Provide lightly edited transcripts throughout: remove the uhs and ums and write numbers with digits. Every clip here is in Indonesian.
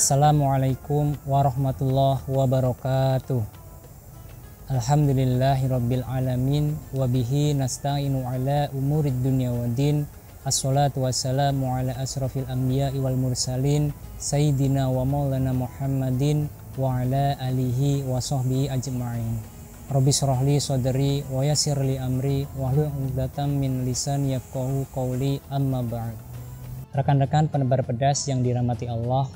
Assalamualaikum warahmatullahi wabarakatuh. Alhamdulillahirabbil alamin wa bihi nasta'inu ala umurid dunya waddin. Assalatu wassalamu ala asrafil anbiya'i wal mursalin sayyidina wa maulana Muhammadin wa ala alihi wa sahbihi ajma'in. Rabbi shrah li sadri wa yassir li amri wahlul 'uqdatam min lisani yafqahu qawli, amma ba'd. Rekan-rekan penebar pedas yang dirahmati Allah,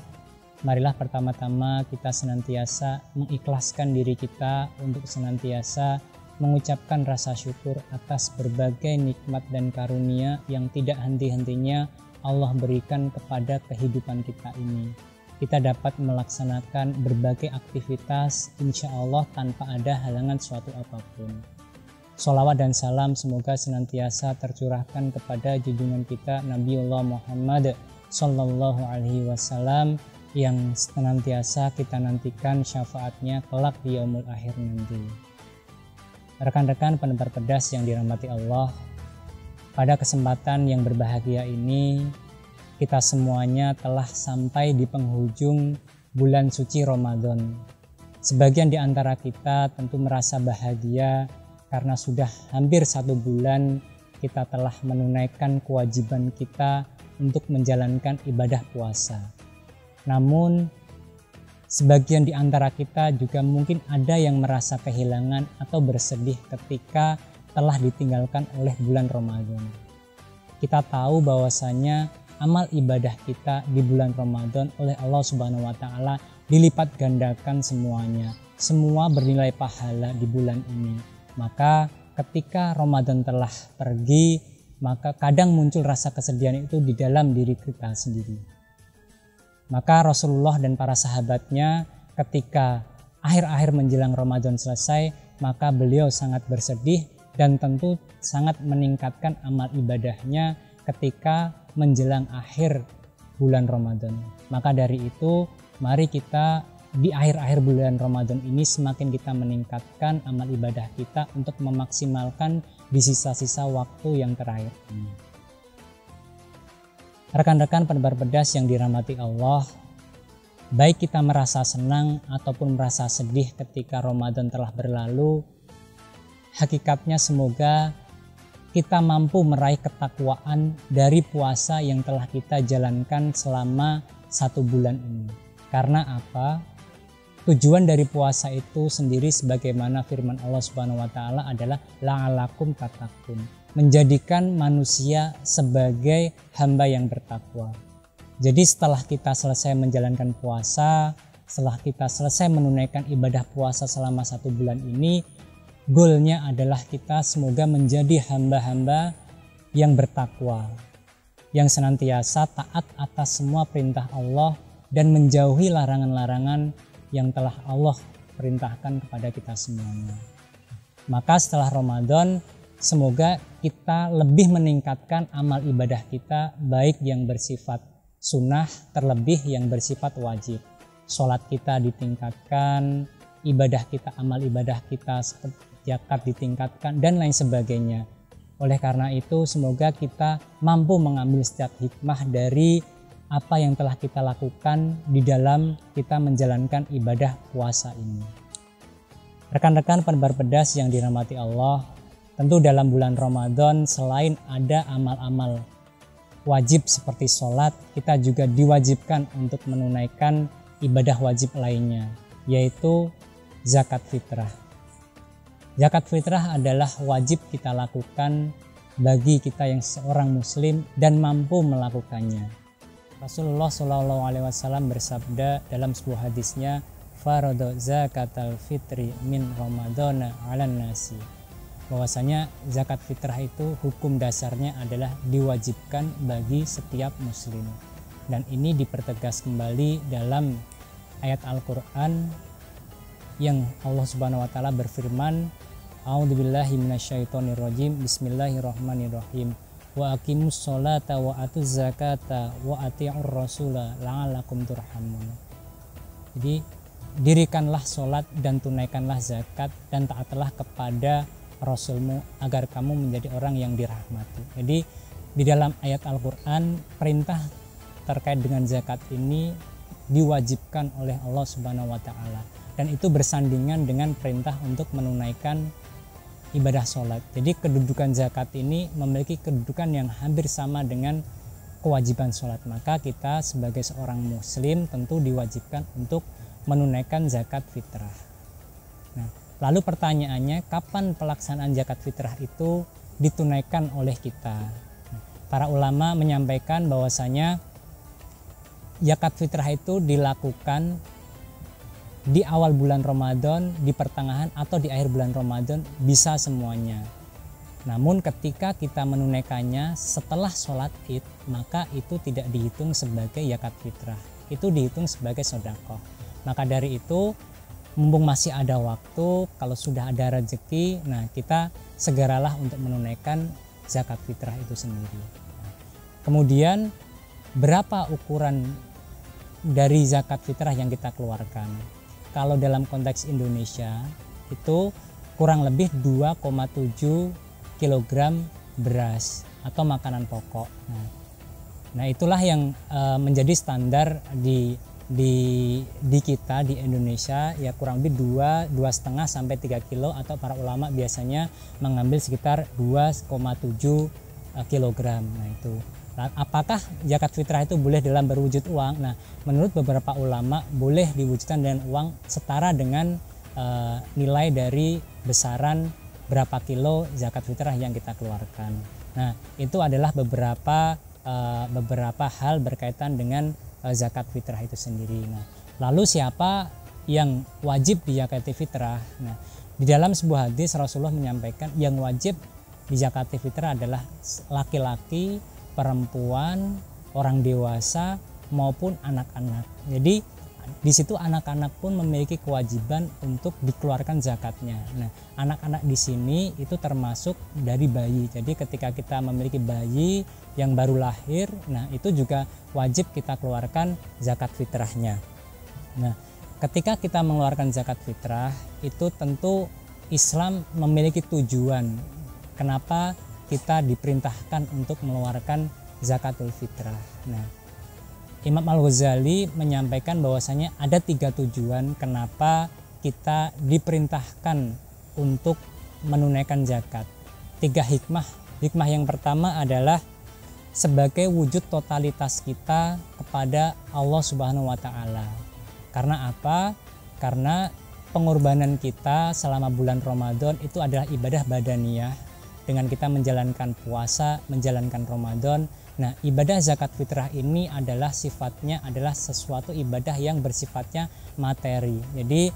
marilah pertama-tama kita senantiasa mengikhlaskan diri kita untuk senantiasa mengucapkan rasa syukur atas berbagai nikmat dan karunia yang tidak henti-hentinya Allah berikan kepada kehidupan kita ini. Kita dapat melaksanakan berbagai aktivitas insya Allah tanpa ada halangan suatu apapun. Sholawat dan salam semoga senantiasa tercurahkan kepada junjungan kita Nabiullah Muhammad Sallallahu Alaihi Wasallam yang senantiasa kita nantikan syafaatnya kelak di yaumul akhir nanti. Rekan-rekan penebar pedas yang dirahmati Allah, pada kesempatan yang berbahagia ini kita semuanya telah sampai di penghujung bulan suci Ramadan. Sebagian di antara kita tentu merasa bahagia karena sudah hampir 1 bulan kita telah menunaikan kewajiban kita untuk menjalankan ibadah puasa. Namun sebagian di antara kita juga mungkin ada yang merasa kehilangan atau bersedih ketika telah ditinggalkan oleh bulan Ramadan. Kita tahu bahwasanya amal ibadah kita di bulan Ramadan oleh Allah Subhanahu wa taala dilipat gandakan semuanya. Semua bernilai pahala di bulan ini. Maka ketika Ramadan telah pergi, maka kadang muncul rasa kesedihan itu di dalam diri kita sendiri. Maka Rasulullah dan para sahabatnya ketika akhir-akhir menjelang Ramadan selesai, maka beliau sangat bersedih dan tentu sangat meningkatkan amal ibadahnya ketika menjelang akhir bulan Ramadan. Maka dari itu, mari kita di akhir-akhir bulan Ramadan ini semakin kita meningkatkan amal ibadah kita untuk memaksimalkan di sisa-sisa waktu yang terakhir ini. Rekan-rekan penebar pedas yang dirahmati Allah, baik kita merasa senang ataupun merasa sedih ketika Ramadan telah berlalu, hakikatnya semoga kita mampu meraih ketakwaan dari puasa yang telah kita jalankan selama 1 bulan ini. Karena apa? Tujuan dari puasa itu sendiri sebagaimana firman Allah Subhanahu wa taala adalah la'alakum tattaqun, menjadikan manusia sebagai hamba yang bertakwa. Jadi setelah kita selesai menjalankan puasa, setelah kita selesai menunaikan ibadah puasa selama 1 bulan ini, goalnya adalah kita semoga menjadi hamba-hamba yang bertakwa, yang senantiasa taat atas semua perintah Allah dan menjauhi larangan-larangan yang telah Allah perintahkan kepada kita semuanya. Maka setelah Ramadan, semoga kita lebih meningkatkan amal ibadah kita, baik yang bersifat sunnah terlebih yang bersifat wajib. Sholat kita ditingkatkan, ibadah kita, amal ibadah kita seperti zakat ditingkatkan dan lain sebagainya. Oleh karena itu semoga kita mampu mengambil setiap hikmah dari apa yang telah kita lakukan di dalam kita menjalankan ibadah puasa ini. Rekan-rekan penebar pedas yang dirahmati Allah, tentu dalam bulan Ramadan selain ada amal-amal wajib seperti sholat, kita juga diwajibkan untuk menunaikan ibadah wajib lainnya, yaitu zakat fitrah. Zakat fitrah adalah wajib kita lakukan bagi kita yang seorang muslim dan mampu melakukannya. Rasulullah SAW bersabda dalam sebuah hadisnya, farada zakatal fitri min ramadhana 'alan nasi. Bahwasanya zakat fitrah itu hukum dasarnya adalah diwajibkan bagi setiap muslim. Dan ini dipertegas kembali dalam ayat Al-Qur'an yang Allah Subhanahu wa taala berfirman, A'udzubillahi minasyaitonirrajim. Bismillahirrahmanirrahim. Wa aqimus sholata wa atuz zakata wa ati'ur rasula la'allakum turhamun. Jadi dirikanlah sholat dan tunaikanlah zakat dan taatlah kepada Rasulmu agar kamu menjadi orang yang dirahmati. Jadi di dalam ayat Al-Qur'an perintah terkait dengan zakat ini diwajibkan oleh Allah Subhanahu wa taala, dan itu bersandingan dengan perintah untuk menunaikan ibadah sholat. Jadi kedudukan zakat ini memiliki kedudukan yang hampir sama dengan kewajiban sholat. Maka kita sebagai seorang muslim tentu diwajibkan untuk menunaikan zakat fitrah. Nah, lalu pertanyaannya, kapan pelaksanaan zakat fitrah itu ditunaikan oleh kita? Para ulama menyampaikan bahwasanya zakat fitrah itu dilakukan di awal bulan Ramadan, di pertengahan atau di akhir bulan Ramadan, bisa semuanya. Namun ketika kita menunaikannya setelah sholat Id, maka itu tidak dihitung sebagai zakat fitrah, itu dihitung sebagai sedekah. Maka dari itu, mumpung masih ada waktu, kalau sudah ada rezeki, nah kita segeralah untuk menunaikan zakat fitrah itu sendiri. Kemudian berapa ukuran dari zakat fitrah yang kita keluarkan? Kalau dalam konteks Indonesia itu kurang lebih 2,7 kg beras atau makanan pokok. Nah itulah yang menjadi standar di kita di Indonesia, ya kurang lebih 2,5 sampai 3 kilo, atau para ulama biasanya mengambil sekitar 2,7 kg. Nah itu. Apakah zakat fitrah itu boleh dalam berwujud uang? Nah, menurut beberapa ulama boleh diwujudkan dengan uang setara dengan nilai dari besaran berapa kilo zakat fitrah yang kita keluarkan. Nah, itu adalah beberapa hal berkaitan dengan zakat fitrah itu sendiri. Nah, lalu siapa yang wajib di zakat fitrah? Nah, di dalam sebuah hadis Rasulullah menyampaikan yang wajib di zakat fitrah adalah laki-laki, perempuan, orang dewasa maupun anak-anak. Jadi di situ anak-anak pun memiliki kewajiban untuk dikeluarkan zakatnya. Nah, anak-anak di sini itu termasuk dari bayi. Jadi ketika kita memiliki bayi yang baru lahir, nah itu juga wajib kita keluarkan zakat fitrahnya. Nah, ketika kita mengeluarkan zakat fitrah, itu tentu Islam memiliki tujuan kenapa kita diperintahkan untuk mengeluarkan zakatul fitrah. Nah, Imam Al-Ghazali menyampaikan bahwasanya ada 3 tujuan kenapa kita diperintahkan untuk menunaikan zakat. 3 hikmah. Hikmah yang pertama adalah sebagai wujud totalitas kita kepada Allah Subhanahu wa taala. Karena apa? Karena pengorbanan kita selama bulan Ramadan itu adalah ibadah badaniyah, dengan kita menjalankan puasa, menjalankan Ramadan. Nah, ibadah zakat fitrah ini adalah sifatnya adalah sesuatu ibadah yang bersifatnya materi. Jadi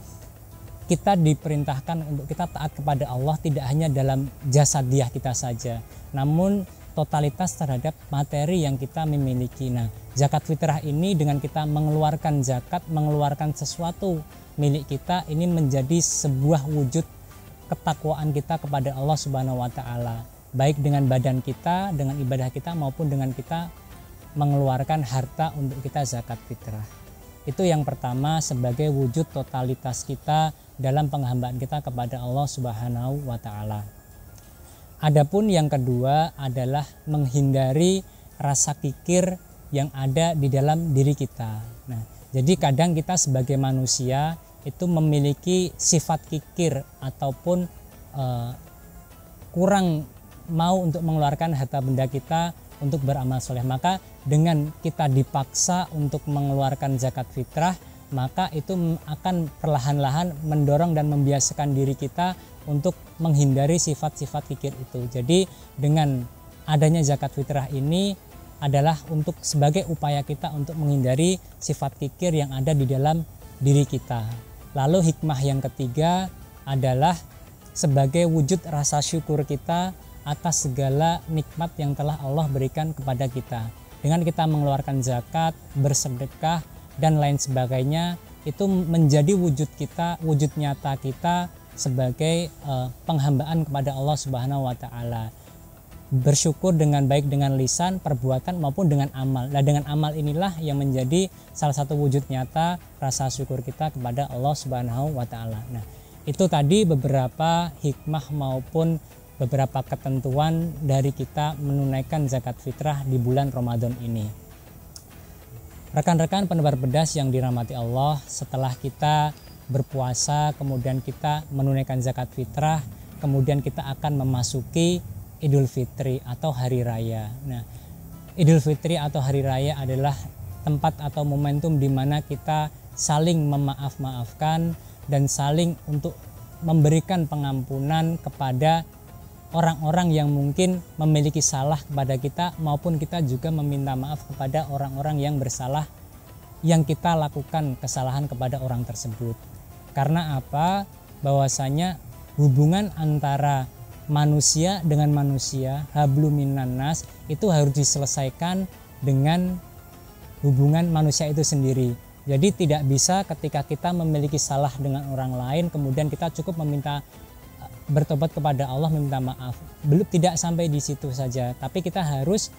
kita diperintahkan untuk kita taat kepada Allah tidak hanya dalam jasadiah kita saja, namun totalitas terhadap materi yang kita memiliki. Nah, zakat fitrah ini dengan kita mengeluarkan zakat, mengeluarkan sesuatu milik kita, ini menjadi sebuah wujud ketakwaan kita kepada Allah Subhanahu wa taala, baik dengan badan kita, dengan ibadah kita, maupun dengan kita mengeluarkan harta untuk kita zakat fitrah. Itu yang pertama, sebagai wujud totalitas kita dalam penghambaan kita kepada Allah Subhanahu wa taala. Adapun yang kedua adalah menghindari rasa kikir yang ada di dalam diri kita. Nah, jadi kadang kita sebagai manusia itu memiliki sifat kikir ataupun kurang mau untuk mengeluarkan harta benda kita untuk beramal soleh. Maka dengan kita dipaksa untuk mengeluarkan zakat fitrah, maka itu akan perlahan-lahan mendorong dan membiasakan diri kita untuk menghindari sifat-sifat kikir itu. Jadi dengan adanya zakat fitrah ini adalah untuk sebagai upaya kita untuk menghindari sifat kikir yang ada di dalam diri kita. Lalu hikmah yang ketiga adalah sebagai wujud rasa syukur kita atas segala nikmat yang telah Allah berikan kepada kita. Dengan kita mengeluarkan zakat, bersedekah, dan lain sebagainya, itu menjadi wujud kita, wujud nyata kita sebagai penghambaan kepada Allah Subhanahu wa taala. Bersyukur dengan baik dengan lisan, perbuatan maupun dengan amal. Nah, dengan amal inilah yang menjadi salah satu wujud nyata rasa syukur kita kepada Allah Subhanahu wa taala. Nah, itu tadi beberapa hikmah maupun beberapa ketentuan dari kita menunaikan zakat fitrah di bulan Ramadan ini. Rekan-rekan penebar pedas yang dirahmati Allah, setelah kita berpuasa, kemudian kita menunaikan zakat fitrah, kemudian kita akan memasuki Idul Fitri atau hari raya. Nah, Idul Fitri atau hari raya adalah tempat atau momentum di mana kita saling memaaf-maafkan dan saling untuk memberikan pengampunan kepada orang-orang yang mungkin memiliki salah kepada kita, maupun kita juga meminta maaf kepada orang-orang yang bersalah yang kita lakukan kesalahan kepada orang tersebut. Karena apa? Bahwasanya hubungan antara manusia dengan manusia, hablum minan nas, itu harus diselesaikan dengan hubungan manusia itu sendiri. Jadi tidak bisa ketika kita memiliki salah dengan orang lain kemudian kita cukup meminta bertobat kepada Allah, meminta maaf. Belum, tidak sampai di situ saja, tapi kita harus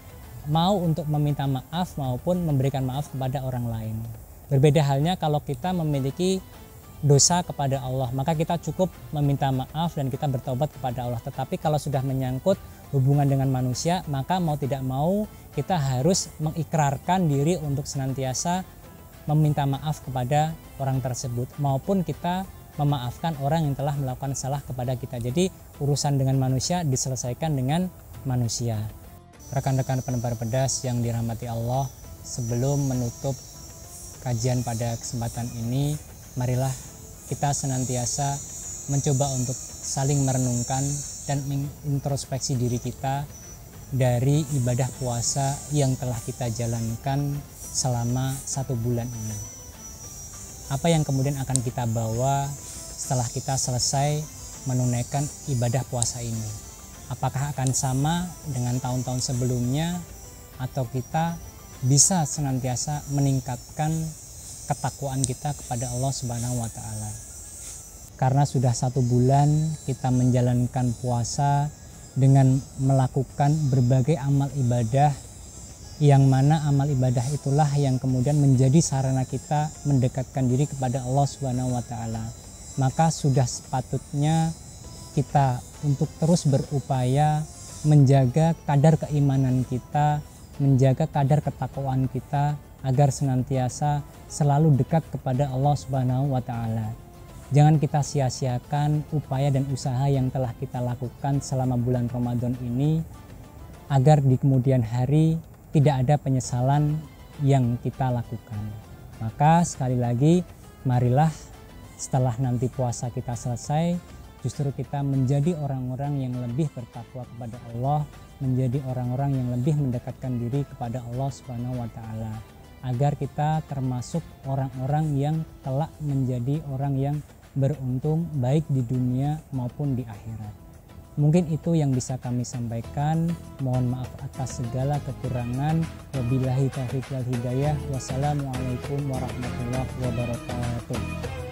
mau untuk meminta maaf maupun memberikan maaf kepada orang lain. Berbeda halnya kalau kita memiliki dosa kepada Allah, maka kita cukup meminta maaf dan kita bertobat kepada Allah. Tetapi kalau sudah menyangkut hubungan dengan manusia, maka mau tidak mau kita harus mengikrarkan diri untuk senantiasa meminta maaf kepada orang tersebut, maupun kita memaafkan orang yang telah melakukan salah kepada kita. Jadi urusan dengan manusia diselesaikan dengan manusia. Rekan-rekan penebar pedas yang dirahmati Allah, sebelum menutup kajian pada kesempatan ini, marilah kita senantiasa mencoba untuk saling merenungkan dan mengintrospeksi diri kita dari ibadah puasa yang telah kita jalankan selama 1 bulan ini. Apa yang kemudian akan kita bawa setelah kita selesai menunaikan ibadah puasa ini? Apakah akan sama dengan tahun-tahun sebelumnya, atau kita bisa senantiasa meningkatkan ketakwaan kita kepada Allah Subhanahu wa taala? Karena sudah 1 bulan kita menjalankan puasa dengan melakukan berbagai amal ibadah, yang mana amal ibadah itulah yang kemudian menjadi sarana kita mendekatkan diri kepada Allah Subhanahu wa taala. Maka sudah sepatutnya kita untuk terus berupaya menjaga kadar keimanan kita, menjaga kadar ketakwaan kita agar senantiasa selalu dekat kepada Allah Subhanahu wa taala. Jangan kita sia-siakan upaya dan usaha yang telah kita lakukan selama bulan Ramadan ini, agar di kemudian hari tidak ada penyesalan yang kita lakukan. Maka sekali lagi, marilah setelah nanti puasa kita selesai, justru kita menjadi orang-orang yang lebih bertakwa kepada Allah, menjadi orang-orang yang lebih mendekatkan diri kepada Allah Subhanahu wa taala, agar kita termasuk orang-orang yang kelak menjadi orang yang beruntung baik di dunia maupun di akhirat. Mungkin itu yang bisa kami sampaikan. Mohon maaf atas segala kekurangan. Wabillahi taufiq wal hidayah. Wassalamualaikum warahmatullahi wabarakatuh.